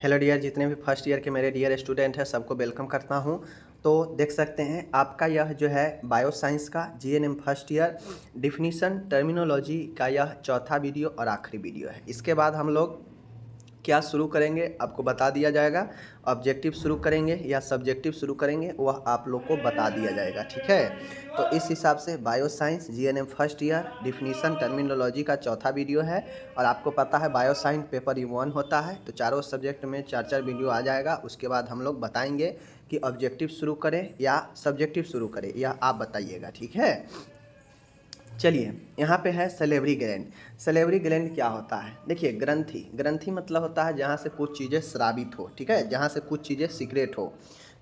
Hello dear, जितने भी first year के मेरे डियर स्टूडेंट हैं सबको वेलकम करता हूं। तो देख सकते हैं आपका यह जो है बायो साइंस का GNM first year definition terminology का यह चौथा वीडियो और आखिरी वीडियो है। इसके बाद हम लोग क्या शुरू करेंगे आपको बता दिया जाएगा। ऑब्जेक्टिव शुरू करेंगे या सब्जेक्टिव शुरू करेंगे वह आप लोग को बता दिया जाएगा, ठीक है। तो इस हिसाब से bio science GNM first year definition terminology का चौथा वीडियो है। और आपको पता है बायो साइंस पेपर U1 होता है, तो चारों सब्जेक्ट में 4-4 वीडियो आ जाएगा। उसके बाद हम लोग बताएंगे कि ऑब्जेक्टिव शुरू करें या सब्जेक्टिव शुरू करें, यह आप बताइएगा, ठीक है। चलिए, यहाँ पे है सेलेवरी ग्लैंड। सेलेवरी ग्लैंड क्या होता है? देखिए, ग्रंथि ग्रंथि मतलब होता है जहाँ से कुछ चीज़ें स्रावित हो, ठीक है, जहाँ से कुछ चीज़ें सीक्रेट हो,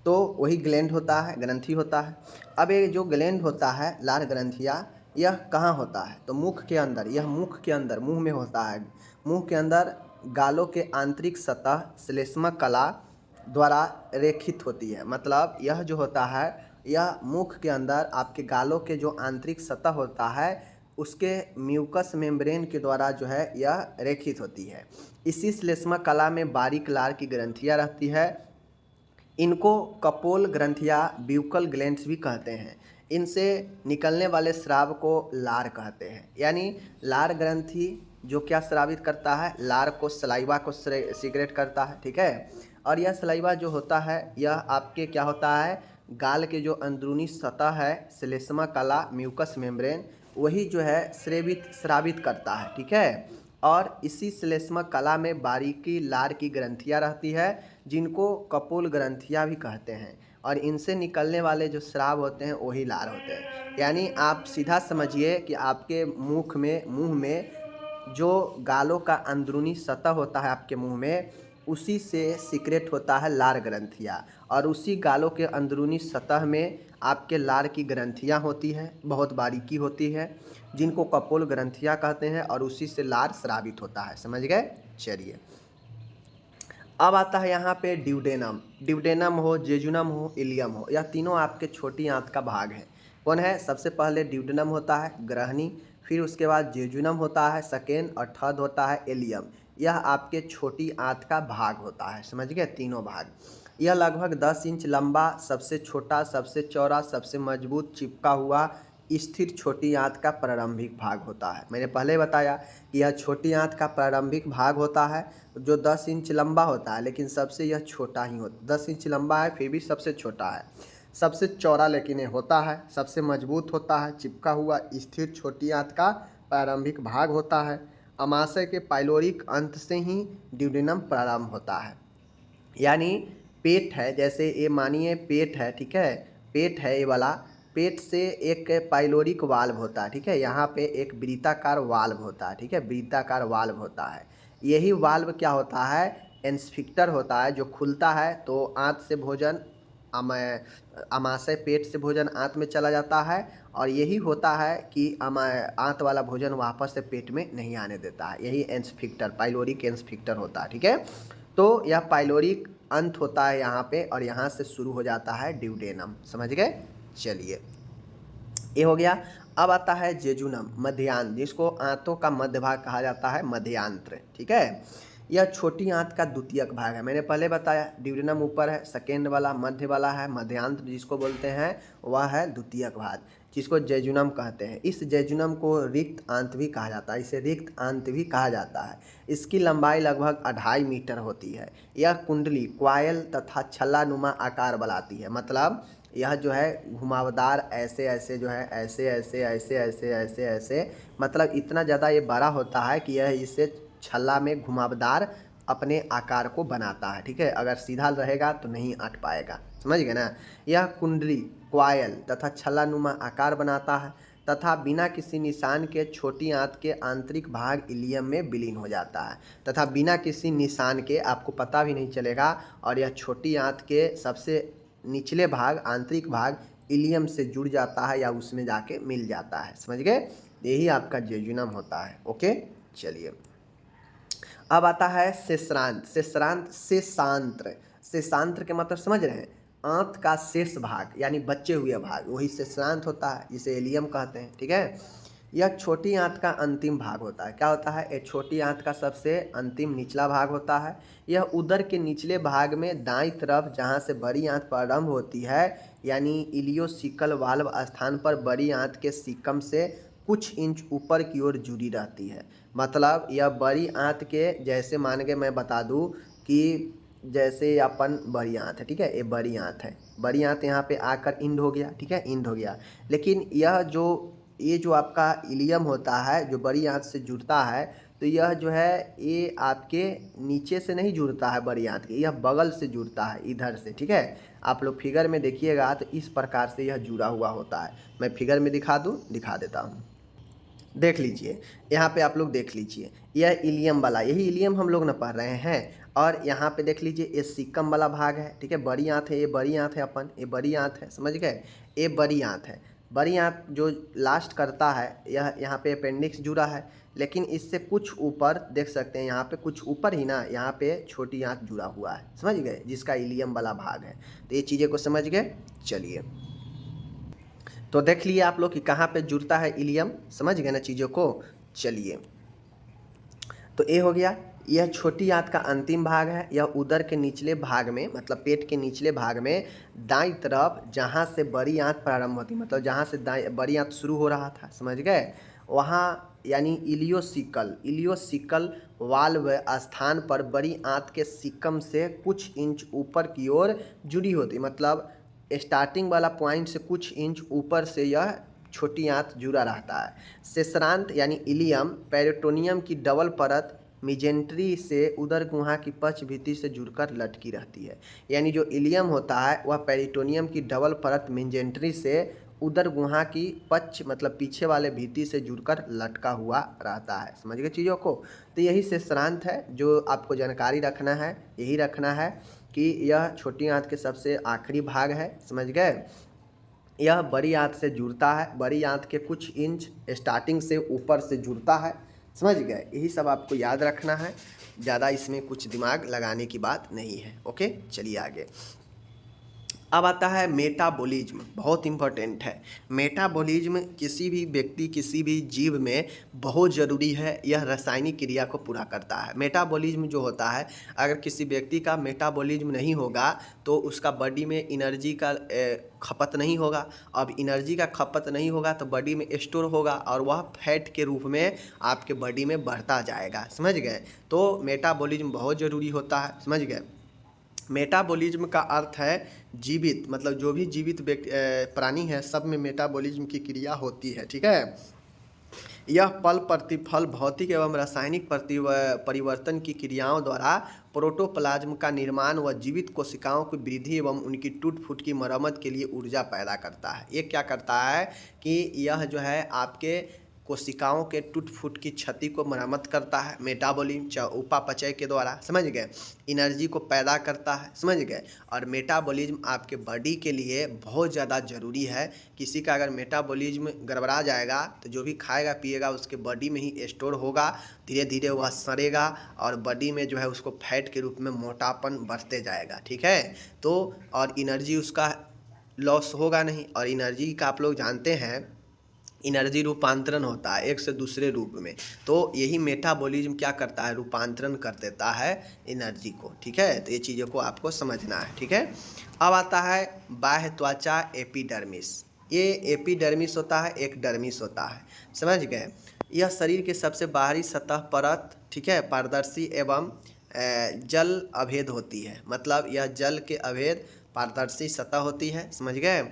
तो वही ग्लैंड होता है, ग्रंथि होता है। अब ये जो ग्लैंड होता है, लार ग्रंथिया, यह कहाँ होता है? तो मुख के अंदर, यह मुख के अंदर, मुंह में होता है। मुंह के अंदर गालों के आंतरिक सतह श्लेष्मा कला द्वारा रेखित होती है। मतलब यह जो होता है, यह मुख के अंदर आपके गालों के जो आंतरिक सतह होता है उसके म्यूकस मेम्ब्रेन के द्वारा जो है यह रेखित होती है। इसी श्लेष्मा कला में बारीक लार की ग्रंथियाँ रहती है। इनको कपोल ग्रंथियाँ, ब्यूकल ग्लैंड्स भी कहते हैं। इनसे निकलने वाले स्राव को लार कहते हैं। यानी लार ग्रंथि जो क्या स्रावित करता है? लार को, सलाइवा को सीक्रेट करता है, ठीक है। और यह सलाइवा जो होता है यह आपके क्या होता है, गाल के जो अंदरूनी सतह है श्लेष्मा कला, म्यूकस मेम्ब्रेन, वही जो है स्रावित करता है, ठीक है। और इसी श्लेष्मा कला में बारीकी लार की ग्रंथियाँ रहती है जिनको कपोल ग्रंथियाँ भी कहते हैं। और इनसे निकलने वाले जो स्राव होते हैं वही लार होते हैं। यानी आप सीधा समझिए कि आपके मुंह में जो गालों का अंदरूनी सतह होता है आपके मुंह में, उसी से सीक्रेट होता है लार ग्रंथियाँ। और उसी गालों के अंदरूनी सतह में आपके लार की ग्रंथियाँ होती है, बहुत बारीकी होती है, जिनको कपोल ग्रंथियाँ कहते हैं। और उसी से लार स्रावित होता है, समझ गए। चलिए, अब आता है यहाँ पे ड्यूडेनम। ड्यूडेनम हो, जेजुनम हो, इलियम हो, यह तीनों आपके छोटी आंत का भाग है। कौन है? सबसे पहले ड्यूडेनम होता है, ग्रहणी, फिर उसके बाद जेजुनम होता है सेकेंड, और थर्ड होता है इलियम। यह आपके छोटी आंत का भाग होता है, समझ गए, तीनों भाग। यह लगभग 10 इंच लंबा, सबसे छोटा, सबसे चौड़ा, सबसे मजबूत, चिपका हुआ स्थिर छोटी आंत का प्रारंभिक भाग होता है। मैंने पहले बताया कि यह छोटी आंत का प्रारंभिक भाग होता है जो 10 इंच लंबा होता है, लेकिन सबसे यह छोटा ही होता है। 10 इंच लंबा है फिर भी सबसे छोटा है। सबसे चौड़ा लेकिन ये होता है, सबसे मजबूत होता है, चिपका हुआ स्थिर छोटी आंत का प्रारंभिक भाग होता है। अमाशय के पाइलोरिक अंत से ही ड्यूडेनम प्रारंभ होता है। यानी पेट है, जैसे ये मानिए पेट है, ठीक है, पेट है ये वाला, पेट से एक पाइलोरिक वाल्व होता है, ठीक है। यहाँ पे एक वृत्ताकार वाल्व होता है, ठीक है, वृत्ताकार वाल्व होता है। यही वाल्व क्या होता है? एस्फिंक्टर होता है, जो खुलता है तो आंत से भोजन, आमाशय पेट से भोजन आंत में चला जाता है। और यही होता है कि आंत वाला भोजन वापस से पेट में नहीं आने देता है। यही एस्फिंक्टर, पाइलोरिक एस्फिंक्टर होता है, ठीक है। तो यह पाइलोरिक अंत होता है यहाँ पे, और यहाँ से शुरू हो जाता है ड्यूडेनम, समझ गए। चलिए, ये हो गया। अब आता है जेजुनम, मध्यांत्र, जिसको आंतों का मध्य भाग कहा जाता है, मध्यांत्र, ठीक है। यह छोटी आंत का द्वितीयक भाग है। मैंने पहले बताया ड्यूडेनम ऊपर है, सेकेंड वाला मध्य वाला है, मध्यांत्र जिसको बोलते हैं वह है द्वितीयक भाग, जिसको जेजुनम कहते हैं। इस जेजुनम को रिक्त आंत भी कहा जाता है, इसे रिक्त आंत भी कहा जाता है। इसकी लंबाई लगभग 2.5 मीटर होती है। यह कुंडली, क्वायल तथा छल्ला नुमा आकार बनाती है। मतलब यह जो है घुमावदार ऐसे ऐसे जो है, ऐसे ऐसे ऐसे ऐसे ऐसे ऐसे, मतलब इतना ज़्यादा ये बड़ा होता है कि यह इसे छल्ला में घुमावदार अपने आकार को बनाता है, ठीक है। अगर सीधा रहेगा तो नहीं अट पाएगा, समझ गए ना। यह कुंडली, क्वायल तथा छल्ला नुमा आकार बनाता है तथा बिना किसी निशान के छोटी आंत के आंतरिक भाग इलियम में विलीन हो जाता है। तथा बिना किसी निशान के आपको पता भी नहीं चलेगा, और यह छोटी आंत के सबसे निचले भाग, आंतरिक भाग इलियम से जुड़ जाता है या उसमें जाके मिल जाता है, समझ गए। यही आपका जेजुनम होता है, ओके। चलिए, अब आता है शेषांत्र। शेषांत्र, शेषांत्र के मतलब समझ रहे हैं? आंत का शेष भाग यानी बचे हुए भाग, वही शेषांत्र होता है, जिसे इलियम कहते हैं, ठीक है। यह छोटी आंत का अंतिम भाग होता है। क्या होता है? ये छोटी आंत का सबसे अंतिम निचला भाग होता है। यह उदर के निचले भाग में दाईं तरफ जहाँ से बड़ी आंत प्रारंभ होती है, यानी इलियोसिकल वाल्व स्थान पर बड़ी आंत के सीकम से कुछ इंच ऊपर की ओर जुड़ी रहती है। मतलब यह बड़ी आंत के जैसे मान के मैं बता दूं कि जैसे अपन बड़ी आंत है, ठीक है, ये बड़ी आंत है, बड़ी आंत यहाँ पे आकर इंड हो गया, ठीक है, इंड हो गया। लेकिन ये जो आपका इलियम होता है जो बड़ी आंत से जुड़ता है, तो यह जो है ये आपके नीचे से नहीं जुड़ता है बड़ी आंत के, यह बगल से जुड़ता है इधर से, ठीक है। आप लोग फिगर में देखिएगा तो इस प्रकार से यह जुड़ा हुआ होता है। मैं फिगर में दिखा दूँ, दिखा देता हूँ, देख लीजिए। यहाँ पे आप लोग देख लीजिए, यह इलियम वाला, यही इलियम हम लोग ना पढ़ रहे हैं। और यहाँ पे देख लीजिए ये सीकम वाला भाग है, ठीक है, बड़ी आंत है, ये बड़ी आंत है अपन, ये बड़ी आंत है, समझ गए, ये बड़ी आंत है। बड़ी आंत जो लास्ट करता है, यह यहाँ पे अपेंडिक्स जुड़ा है, लेकिन इससे कुछ ऊपर देख सकते हैं, यहाँ पे कुछ ऊपर ही ना, यहाँ पे छोटी आंत जुड़ा हुआ है, समझ गए, जिसका इलियम वाला भाग है। तो ये चीज़ें को समझ गए। चलिए, तो देख लिए आप लोग कि कहाँ पे जुड़ता है इलियम, समझ गए ना चीज़ों को। चलिए, तो ये हो गया, यह छोटी आंत का अंतिम भाग है। यह उदर के निचले भाग में, मतलब पेट के निचले भाग में दाईं तरफ जहाँ से बड़ी आंत प्रारंभ होती, मतलब जहाँ से बड़ी आंत शुरू हो रहा था, समझ गए, वहाँ यानी इलियोसिकल वाल्व स्थान पर बड़ी आंत के सिकम से कुछ इंच ऊपर की ओर जुड़ी होती। मतलब स्टार्टिंग वाला पॉइंट से कुछ इंच ऊपर से यह छोटी आंत जुड़ा रहता है। शेषरांत यानी इलियम पेरिटोनियम की डबल परत मिजेंट्री से उदर गुहा की पक्ष भित्ति से जुड़कर लटकी रहती है। यानी जो इलियम होता है वह पेरिटोनियम की डबल परत मिजेंट्री से उदर गुहा की पक्ष मतलब पीछे वाले भित्ति से जुड़कर लटका हुआ रहता है। समझ गए चीज़ों को। तो यही शेषरांत है जो आपको जानकारी रखना है, यही रखना है कि यह छोटी आंत के सबसे आखिरी भाग है, समझ गए। यह बड़ी आंत से जुड़ता है, बड़ी आंत के कुछ इंच स्टार्टिंग से ऊपर से जुड़ता है, समझ गए। यही सब आपको याद रखना है, ज़्यादा इसमें कुछ दिमाग लगाने की बात नहीं है। ओके, चलिए आगे। अब आता है मेटाबॉलिज्म, बहुत इंपॉर्टेंट है। मेटाबॉलिज्म किसी भी व्यक्ति, किसी भी जीव में बहुत ज़रूरी है, यह रासायनिक क्रिया को पूरा करता है। मेटाबॉलिज्म जो होता है, अगर किसी व्यक्ति का मेटाबॉलिज्म नहीं होगा तो उसका बॉडी में एनर्जी का खपत नहीं होगा। अब एनर्जी का खपत नहीं होगा तो बॉडी में स्टोर होगा और वह फैट के रूप में आपके बॉडी में बढ़ता जाएगा, समझ गए। तो मेटाबॉलिज्म बहुत ज़रूरी होता है, समझ गए। मेटाबॉलिज्म का अर्थ है जीवित, मतलब जो भी जीवित प्राणी है सब में मेटाबॉलिज्म की क्रिया होती है, ठीक है। यह पल प्रतिफल भौतिक एवं रासायनिक परिवर्तन की क्रियाओं द्वारा प्रोटोप्लाज्म का निर्माण व जीवित कोशिकाओं की वृद्धि एवं उनकी टूट फूट की मरम्मत के लिए ऊर्जा पैदा करता है। ये क्या करता है कि यह जो है आपके कोशिकाओं के टूट फूट की क्षति को मरम्मत करता है मेटाबॉलिज्म उपापचय के द्वारा, समझ गए। एनर्जी को पैदा करता है, समझ गए। और मेटाबॉलिज्म आपके बॉडी के लिए बहुत ज़्यादा ज़रूरी है। किसी का अगर मेटाबॉलिज्म गड़बड़ा जाएगा तो जो भी खाएगा पिएगा उसके बॉडी में ही स्टोर होगा, धीरे धीरे वह सड़ेगा और बॉडी में जो है उसको फैट के रूप में मोटापन बढ़ते जाएगा, ठीक है। तो और एनर्जी उसका लॉस होगा नहीं। और एनर्जी का आप लोग जानते हैं एनर्जी रूपांतरण होता है एक से दूसरे रूप में, तो यही मेटाबॉलिज्म क्या करता है, रूपांतरण कर देता है एनर्जी को, ठीक है। तो ये चीज़ों को आपको समझना है, ठीक है। अब आता है बाह्य त्वचा एपिडर्मिस। ये एपिडर्मिस होता है, एक डर्मिस होता है, समझ गए। यह शरीर के सबसे बाहरी सतह परत, ठीक है, पारदर्शी एवं जल अभेद होती है। मतलब यह जल के अभेद पारदर्शी सतह होती है, समझ गए।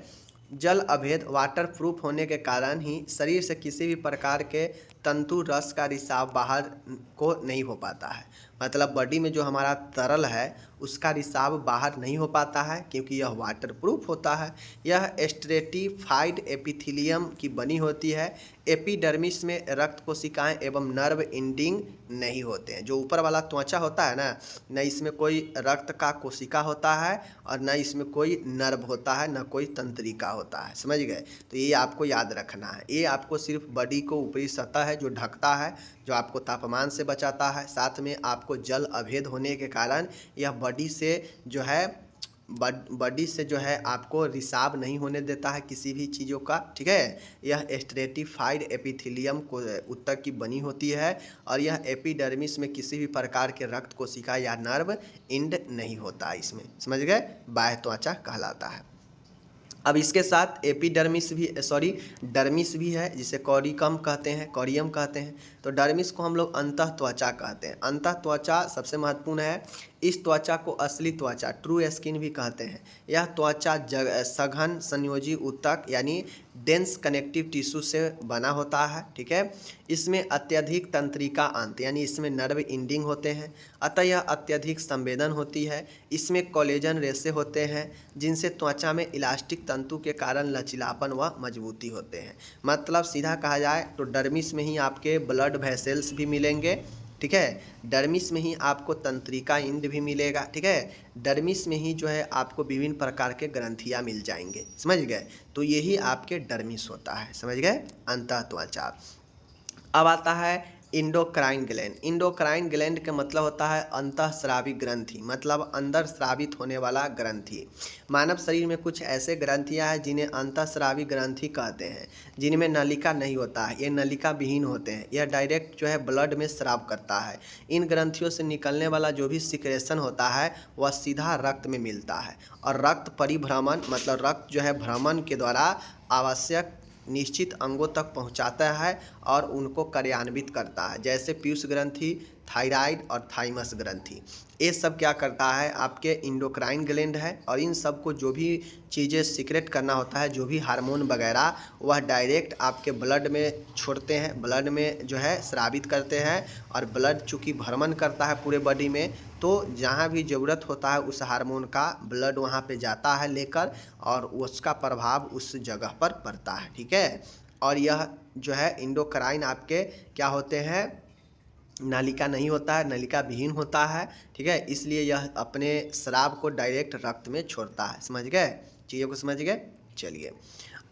जल अभेद वाटर प्रूफ होने के कारण ही शरीर से किसी भी प्रकार के तंतु रस का रिसाव बाहर को नहीं हो पाता है। मतलब बॉडी में जो हमारा तरल है उसका रिसाव बाहर नहीं हो पाता है क्योंकि यह वाटर प्रूफ होता है। यह स्ट्रेटिफाइड एपिथेलियम की बनी होती है। एपिडर्मिस में रक्त कोशिकाएं एवं नर्व एंडिंग नहीं होते हैं। जो ऊपर वाला त्वचा होता है ना, न इसमें कोई रक्त का कोशिका होता है और न इसमें कोई नर्व होता है, न कोई तंत्रिका होता है, समझ गए। तो ये आपको याद रखना है। ये आपको सिर्फ बॉडी को ऊपरी सतह है जो ढकता है, जो आपको तापमान से बचाता है, साथ में आपको जल अभेद होने के कारण यह बॉडी से जो है बॉडी से जो है आपको रिसाव नहीं होने देता है किसी भी चीज़ों का, ठीक है। यह स्ट्रेटिफाइड एपिथेलियम को ऊतक की बनी होती है और यह एपिडर्मिस में किसी भी प्रकार के रक्त कोशिका या नर्व इंड नहीं होता है इसमें, समझ गए, बाह्य त्वचा कहलाता है। अब इसके साथ एपिडर्मिस भी डर्मिस भी है, जिसे कॉरिकम कहते हैं, कॉरियम कहते हैं। तो डर्मिस को हम लोग अंतः त्वचा कहते हैं। अंतः त्वचा सबसे महत्वपूर्ण है। इस त्वचा को असली त्वचा, ट्रू स्किन भी कहते हैं। यह त्वचा सघन संयोजी ऊतक यानी डेंस कनेक्टिव टिश्यू से बना होता है, ठीक है। इसमें अत्यधिक तंत्रिका अंत यानी इसमें नर्व इंडिंग होते हैं, अतः यह अत्यधिक संवेदन होती है। इसमें कोलेजन रेशे होते हैं जिनसे त्वचा में इलास्टिक तंतु के कारण लचीलापन व मजबूती होते हैं। मतलब सीधा कहा जाए तो डर्मिस में ही आपके ब्लड वेसल्स भी मिलेंगे, ठीक है। डर्मिस में ही आपको तंत्रिका इंड भी मिलेगा, ठीक है। डर्मिस में ही जो है आपको विभिन्न प्रकार के ग्रंथियाँ मिल जाएंगे, समझ गए। तो यही आपके डर्मिस होता है, समझ गए, अंतः त्वचा। अब आता है इंडोक्राइन ग्लैंड। इंडोक्राइन ग्लैंड का मतलब होता है अंतःस्रावी ग्रंथि, मतलब अंदर स्रावित होने वाला ग्रंथि। मानव शरीर में कुछ ऐसे ग्रंथियां हैं जिन्हें अंतःस्रावी ग्रंथि कहते हैं, जिनमें नलिका नहीं होता है, ये नलिका विहीन होते हैं। यह डायरेक्ट जो है ब्लड में स्राव करता है। इन ग्रंथियों से निकलने वाला जो भी सिक्रेशन होता है वह सीधा रक्त में मिलता है और रक्त परिभ्रमण मतलब रक्त जो है भ्रमण के द्वारा आवश्यक निश्चित अंगों तक पहुंचाता है और उनको कार्यान्वित करता है, जैसे पीयूष ग्रंथि, थायराइड और थाइमस ग्रंथि। ये सब क्या करता है, आपके इंडोक्राइन ग्लैंड है और इन सब को जो भी चीज़ें सीक्रेट करना होता है, जो भी हार्मोन वगैरह, वह डायरेक्ट आपके ब्लड में छोड़ते हैं, ब्लड में जो है स्रावित करते हैं। और ब्लड चूँकि भ्रमण करता है पूरे बॉडी में, तो जहाँ भी ज़रूरत होता है उस हार्मोन का ब्लड वहाँ पे जाता है लेकर, और उसका प्रभाव उस जगह पर पड़ता है, ठीक है। और यह जो है इंडोक्राइन आपके क्या होते हैं, नलिका नहीं होता है, नलिका विहीन होता है, ठीक है। इसलिए यह अपने स्राव को डायरेक्ट रक्त में छोड़ता है, समझ गए, चीज़ों को समझ गए। चलिए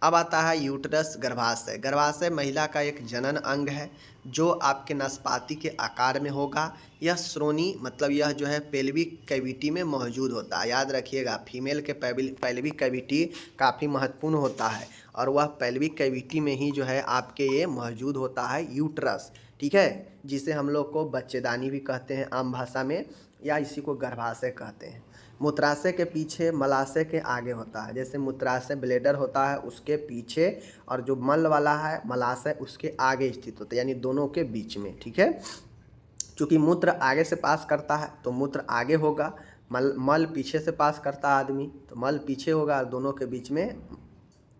अब आता है यूट्रस, गर्भाशय। गर्भाशय महिला का एक जनन अंग है जो आपके नाशपाती के आकार में होगा। यह श्रोणी मतलब यह जो है पेल्विक कैविटी में मौजूद होता है। याद रखिएगा, फीमेल के पेल्विक कैविटी काफ़ी महत्वपूर्ण होता है और वह पेल्विक कैविटी में ही जो है आपके ये मौजूद होता है यूट्रस, ठीक है, जिसे हम लोग को बच्चेदानी भी कहते हैं आम भाषा में, या इसी को गर्भाशय कहते हैं। मूत्राशय के पीछे, मलाशय के आगे होता है। जैसे मूत्राशय ब्लैडर होता है उसके पीछे, और जो मल वाला है मलाशय उसके आगे स्थित होता है, यानी दोनों के बीच में, ठीक है। चूँकि मूत्र आगे से पास करता है तो मूत्र आगे होगा, मल पीछे से पास करता है आदमी तो मल पीछे होगा, और दोनों के बीच में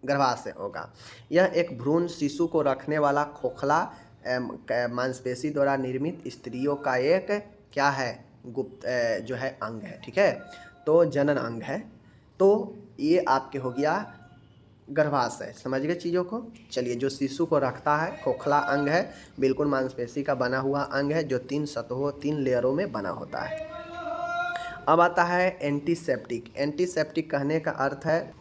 गर्भाशय होगा। यह एक भ्रूण शिशु को रखने वाला खोखला मांसपेशी द्वारा निर्मित स्त्रियों का एक क्या है, गुप्त जो है अंग है, ठीक है। तो जनन अंग है। तो ये आपके हो गया गर्भाशय, समझ गए चीज़ों को। चलिए, जो शिशु को रखता है, खोखला अंग है, बिल्कुल मांसपेशी का बना हुआ अंग है, जो 3 सतहों 3 लेयरों में बना होता है। अब आता है एंटीसेप्टिक। एंटीसेप्टिक कहने का अर्थ है,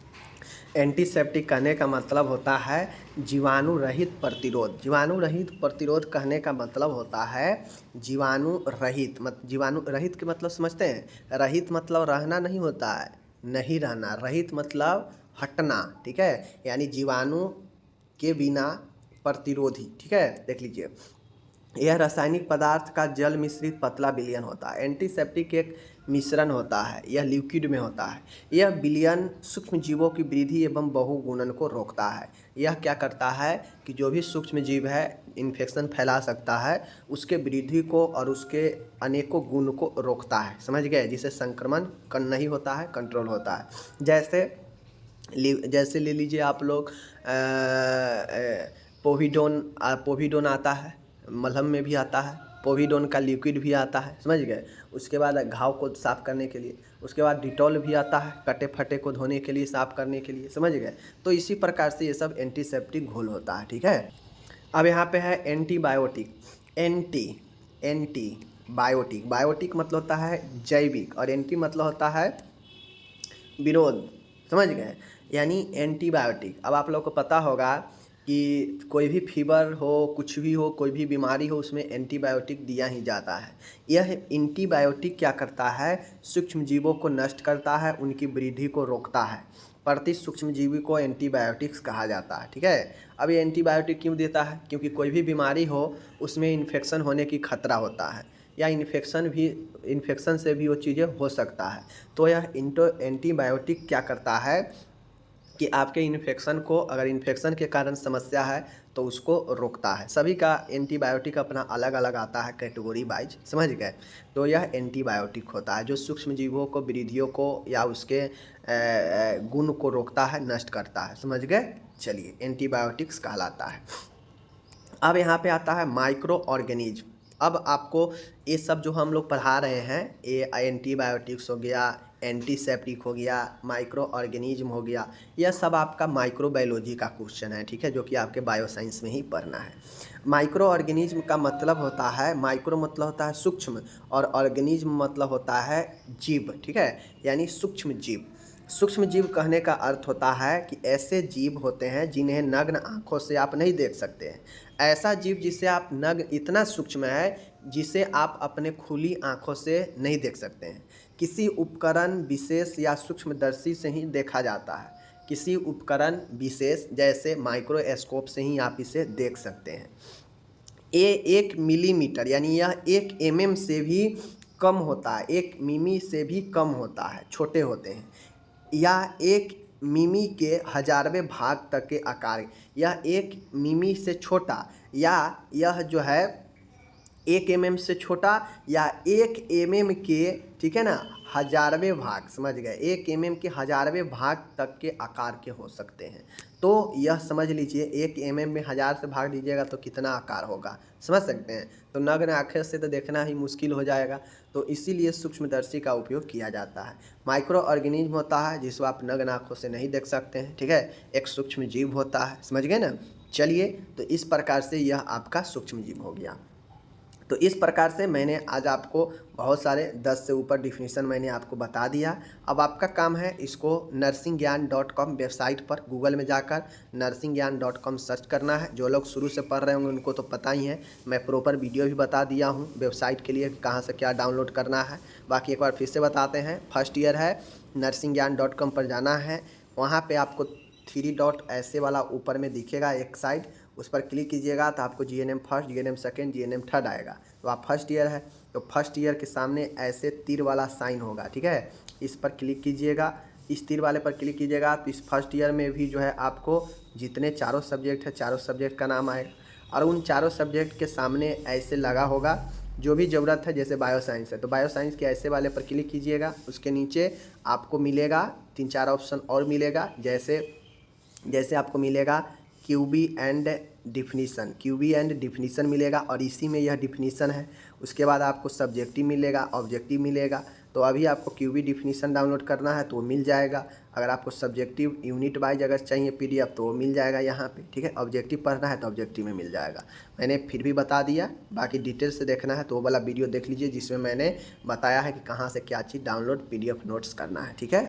एंटीसेप्टिक कहने का मतलब होता है जीवाणु रहित प्रतिरोध। जीवाणु रहित प्रतिरोध कहने का मतलब होता है जीवाणु रहित। जीवाणु रहित के मतलब समझते हैं, रहित मतलब रहना नहीं होता है, नहीं रहना, रहित मतलब हटना, ठीक है, यानी जीवाणु के बिना प्रतिरोधी, ठीक है। देख लीजिए, यह रासायनिक पदार्थ का जल मिश्रित पतला विलयन होता है। एंटीसेप्टिक एक मिश्रण होता है, यह लिक्विड में होता है। यह विलयन सूक्ष्म जीवों की वृद्धि एवं बहुगुणन को रोकता है। यह क्या करता है कि जो भी सूक्ष्म जीव है इन्फेक्शन फैला सकता है, उसके वृद्धि को और उसके अनेकों गुण को रोकता है, समझ गए, जिससे संक्रमण नहीं होता है, कंट्रोल होता है। जैसे ले लीजिए आप लोग पोविडोन आता है, मलहम में भी आता है, पोविडोन का लिक्विड भी आता है, समझ गए। उसके बाद घाव को साफ़ करने के लिए, उसके बाद डिटॉल भी आता है कटे फटे को धोने के लिए, साफ़ करने के लिए, समझ गए। तो इसी प्रकार से ये सब एंटीसेप्टिक घोल होता है, ठीक है। अब यहाँ पे है एंटीबायोटिक। एंटीबायोटिक, बायोटिक मतलब होता है जैविक और एंटी मतलब होता है विरोध, समझ गए, यानी एंटीबायोटिक। अब आप लोग को पता होगा कि कोई भी फीवर हो, कुछ भी हो, कोई भी बीमारी हो, उसमें एंटीबायोटिक दिया ही जाता है। यह एंटीबायोटिक क्या करता है, सूक्ष्म जीवों को नष्ट करता है, उनकी वृद्धि को रोकता है। प्रति सूक्ष्म जीवी को एंटीबायोटिक्स कहा जाता है। ठीक है, अब ये एंटीबायोटिक क्यों देता है, क्योंकि कोई भी बीमारी हो उसमें इन्फेक्शन होने की खतरा होता है, या इन्फेक्शन से भी वो चीज़ें हो सकता है। तो यह एंटीबायोटिक क्या करता है कि आपके इन्फेक्शन को, अगर इन्फेक्शन के कारण समस्या है तो उसको रोकता है। सभी का एंटीबायोटिक अपना अलग अलग आता है कैटेगरी वाइज, समझ गए। तो यह एंटीबायोटिक होता है जो सूक्ष्म जीवों को, वृद्धियों को या उसके गुण को रोकता है, नष्ट करता है, समझ गए। चलिए, एंटीबायोटिक्स कहलाता है। अब यहाँ पे आता है माइक्रो ऑर्गेनिज्म। अब आपको ये सब जो हम लोग पढ़ा रहे हैं, ये एंटीबायोटिक्स हो गया, एंटीसेप्टिक हो गया, माइक्रो ऑर्गेनिज्म हो गया, यह सब आपका माइक्रोबायोलॉजी का क्वेश्चन है। ठीक है, जो कि आपके बायोसाइंस में ही पढ़ना है। माइक्रो ऑर्गेनिज्म का मतलब होता है, माइक्रो मतलब होता है सूक्ष्म, और ऑर्गेनिज्म मतलब होता है जीव। ठीक है, यानी सूक्ष्म जीव। सूक्ष्म जीव कहने का अर्थ होता है कि ऐसे जीव होते हैं जिन्हें नग्न आँखों से आप नहीं देख सकते हैं। ऐसा जीव जिसे आप नग्न, इतना सूक्ष्म है जिसे आप अपने खुली आँखों से नहीं देख सकते हैं। किसी उपकरण विशेष या सूक्ष्मदर्शी से ही देखा जाता है। किसी उपकरण विशेष जैसे माइक्रोस्कोप से ही आप इसे देख सकते हैं। ये 1 मिलीमीटर यानी यह 1 mm से भी कम होता है, 1 मिमी से भी कम होता है, छोटे होते हैं। या 1 मिमी के 1000वें भाग तक के आकार, यह 1 मिमी से छोटा, या यह जो है 1 mm से छोटा, या 1 mm के, ठीक है ना, 1000वें भाग, समझ गए, 1 mm के 1000वें भाग तक के आकार के हो सकते हैं। तो यह समझ लीजिए 1 mm में 1000 से भाग दीजिएगा तो कितना आकार होगा, समझ सकते हैं। तो नग्न आँखें से तो देखना ही मुश्किल हो जाएगा, तो इसीलिए सूक्ष्मदर्शी का उपयोग किया जाता है। माइक्रो ऑर्गेनिज्म होता है जिसको आप नग्न आँखों से नहीं देख सकते हैं। ठीक है, एक सूक्ष्म जीव होता है, समझ गए ना। चलिए, तो इस प्रकार से यह आपका सूक्ष्म जीव हो गया। तो इस प्रकार से मैंने आज आपको बहुत सारे 10 से ऊपर डिफिनीशन मैंने आपको बता दिया। अब आपका काम है इसको nursingyan.com वेबसाइट पर गूगल में जाकर nursingyan.com सर्च करना है। जो लोग शुरू से पढ़ रहे होंगे उनको तो पता ही है, मैं प्रॉपर वीडियो भी बता दिया हूँ वेबसाइट के लिए कहाँ से क्या डाउनलोड करना है। बाकी एक बार फिर से बताते हैं, फर्स्ट ईयर है, nursingyan.com पर जाना है। वहाँ पर आपको 3 डॉट ऐसे वाला ऊपर में दिखेगा एक साइड, उस पर क्लिक कीजिएगा तो आपको GNM first, GNM second, GNM third आएगा। तो आप फर्स्ट ईयर है तो फर्स्ट ईयर के सामने ऐसे तीर वाला साइन होगा। ठीक है, इस पर क्लिक कीजिएगा, इस तीर वाले पर क्लिक कीजिएगा तो इस फर्स्ट ईयर में भी जो है आपको जितने चारों सब्जेक्ट है, चारों सब्जेक्ट का नाम आएगा, और उन चारों सब्जेक्ट के सामने ऐसे लगा होगा जो भी ज़रूरत है। जैसे बायोसाइंस है तो बायोसाइंस के ऐसे वाले पर क्लिक कीजिएगा, उसके नीचे आपको मिलेगा 3-4 ऑप्शन और मिलेगा। जैसे आपको मिलेगा क्यूबी एंड डिफिनीसन मिलेगा, और इसी में यह डिफिनीसन है। उसके बाद आपको सब्जेक्टिव मिलेगा, ऑब्जेक्टिव मिलेगा। तो अभी आपको क्यूबी डिफिनीसन डाउनलोड करना है तो वो मिल जाएगा। अगर आपको सब्जेक्टिव यूनिट वाइज अगर चाहिए PDF तो वो मिल जाएगा यहाँ पे। ठीक है, ऑब्जेक्टिव पढ़ना है तो ऑब्जेक्टिव में मिल जाएगा। मैंने फिर भी बता दिया, बाकी डिटेल से देखना है तो वो वाला वीडियो देख लीजिए जिसमें मैंने बताया है कि कहाँ से क्या चीज़ डाउनलोड PDF नोट्स करना है। ठीक है।